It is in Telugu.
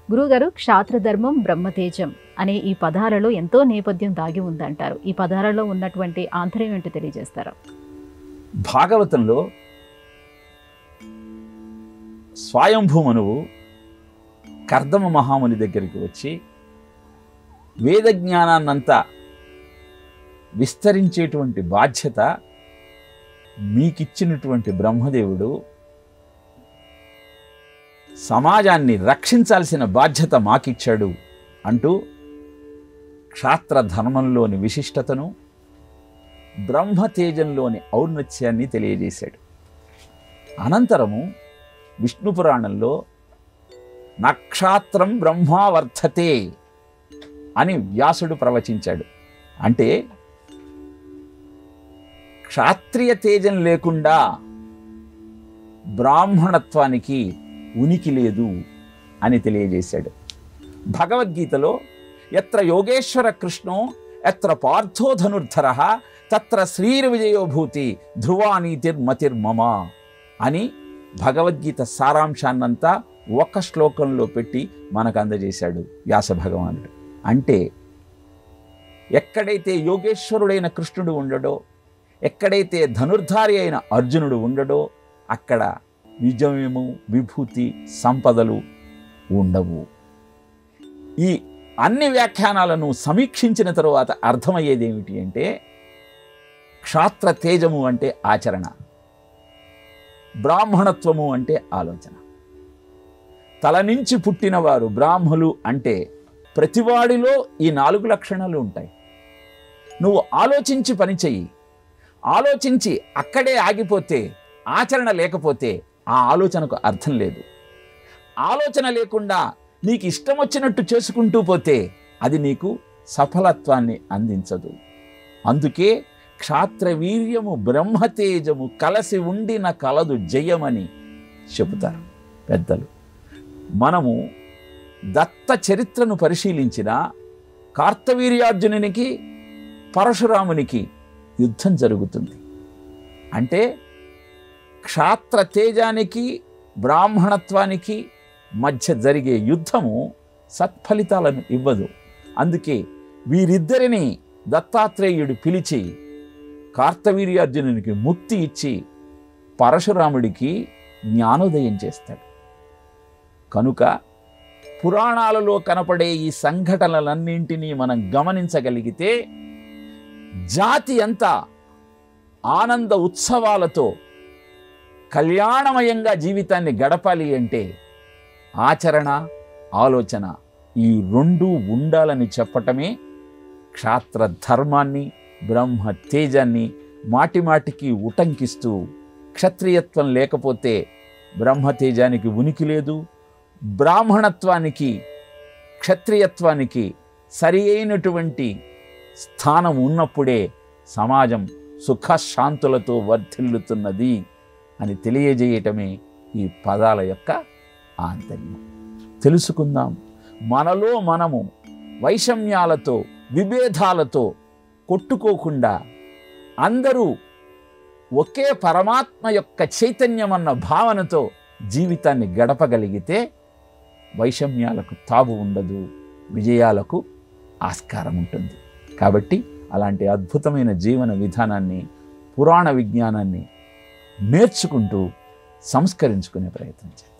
గురువుగారు, క్షాత్రధర్మం బ్రహ్మతేజం అనే ఈ పదాలలో ఎంతో నేపథ్యం దాగి ఉందంటారు. ఈ పదాలలో ఉన్నటువంటి ఆంతర్యం ఏంటో తెలియజేస్తారా? భాగవతంలో స్వయంభూమనువు కర్దమ మహాముని దగ్గరికి వచ్చి వేద జ్ఞానాన్నంతా విస్తరించేటువంటి బాధ్యత మీకిచ్చినటువంటి బ్రహ్మదేవుడు సమాజాన్ని రక్షించాల్సిన బాధ్యత మాకిచ్చాడు అంటూ క్షాత్రధర్మంలోని విశిష్టతను, బ్రహ్మతేజంలోని ఔన్నత్యాన్ని తెలియజేశాడు. అనంతరము విష్ణు పురాణంలో నక్షాత్రం బ్రహ్మా వర్ధతే అని వ్యాసుడు ప్రవచించాడు. అంటే క్షాత్రియ తేజం లేకుండా బ్రాహ్మణత్వానికి ఉనికి లేదు అని తెలియజేశాడు. భగవద్గీతలో ఎత్ర యోగేశ్వర కృష్ణో ఎత్ర పార్థో ధనుర్ధరః తత్ర శ్రీర్విజయోభూతి ధ్రువానీతిర్మతిర్మమ అని భగవద్గీత సారాంశాన్నంతా ఒక్క శ్లోకంలో పెట్టి మనకు అందజేశాడు వ్యాస భగవానుడు. అంటే ఎక్కడైతే యోగేశ్వరుడైన కృష్ణుడు ఉండడో, ఎక్కడైతే ధనుర్ధారి అయిన అర్జునుడు ఉండడో అక్కడ విజయము, విభూతి, సంపదలు ఉండవు. ఈ అన్ని వ్యాఖ్యానాలను సమీక్షించిన తరువాత అర్థమయ్యేది ఏమిటి అంటే, క్షాత్ర తేజము అంటే ఆచరణ, బ్రాహ్మణత్వము అంటే ఆలోచన. తల నుంచి పుట్టినవారు బ్రాహ్మలు అంటే ప్రతివాడిలో ఈ 4 లక్షణాలు ఉంటాయి. నువ్వు ఆలోచించి పని చెయ్యి. ఆలోచించి అక్కడే ఆగిపోతే, ఆచరణ లేకపోతే ఆ ఆలోచనకు అర్థం లేదు. ఆలోచన లేకుండా నీకు ఇష్టం వచ్చినట్టు చేసుకుంటూ పోతే అది నీకు సఫలత్వాన్ని అందించదు. అందుకే క్షాత్రవీర్యము బ్రహ్మతేజము కలసి ఉండిన కలదు జయమని చెబుతారు పెద్దలు. మనము దత్త చరిత్రను పరిశీలించిన కార్తవీర్యార్జునునికి పరశురామునికి యుద్ధం జరుగుతుంది. అంటే క్షాత్ర తేజానికి బ్రాహ్మణత్వానికి మధ్య జరిగే యుద్ధము సత్ఫలితాలను ఇవ్వదు. అందుకే వీరిద్దరిని దత్తాత్రేయుడు పిలిచి కార్తవీర్యార్జునునికి ముక్తి ఇచ్చి పరశురాముడికి జ్ఞానోదయం చేస్తాడు. కనుక పురాణాలలో కనపడే ఈ సంఘటనలన్నింటినీ మనం గమనించగలిగితే జాతి అంతా ఆనంద ఉత్సవాలతో కళ్యాణమయంగా జీవితాన్ని గడపాలి అంటే ఆచరణ, ఆలోచన ఈ 2 ఉండాలని చెప్పటమే క్షాత్ర ధర్మాన్ని, బ్రహ్మ తేజాన్ని మాటిమాటికి ఉటంకిస్తూ, క్షత్రియత్వం లేకపోతే బ్రహ్మతేజానికి ఉనికి లేదు, బ్రాహ్మణత్వానికి క్షత్రియత్వానికి సరి అయినటువంటి స్థానం ఉన్నప్పుడే సమాజం సుఖశాంతులతో వర్ధిల్లుతున్నది అని తెలియజేయటమే ఈ పదాల యొక్క ఆంతర్యం. తెలుసుకుందాం. మనలో మనము వైషమ్యాలతో, విభేదాలతో కొట్టుకోకుండా అందరూ ఒకే పరమాత్మ యొక్క చైతన్యం అన్న భావనతో జీవితాన్ని గడపగలిగితే వైషమ్యాలకు తావు ఉండదు, విజయాలకు ఆస్కారం ఉంటుంది. కాబట్టి అలాంటి అద్భుతమైన జీవన విధానాన్ని, పురాణ విజ్ఞానాన్ని నేర్చుకుంటూ సంస్కరించుకునే ప్రయత్నం చేయాలి.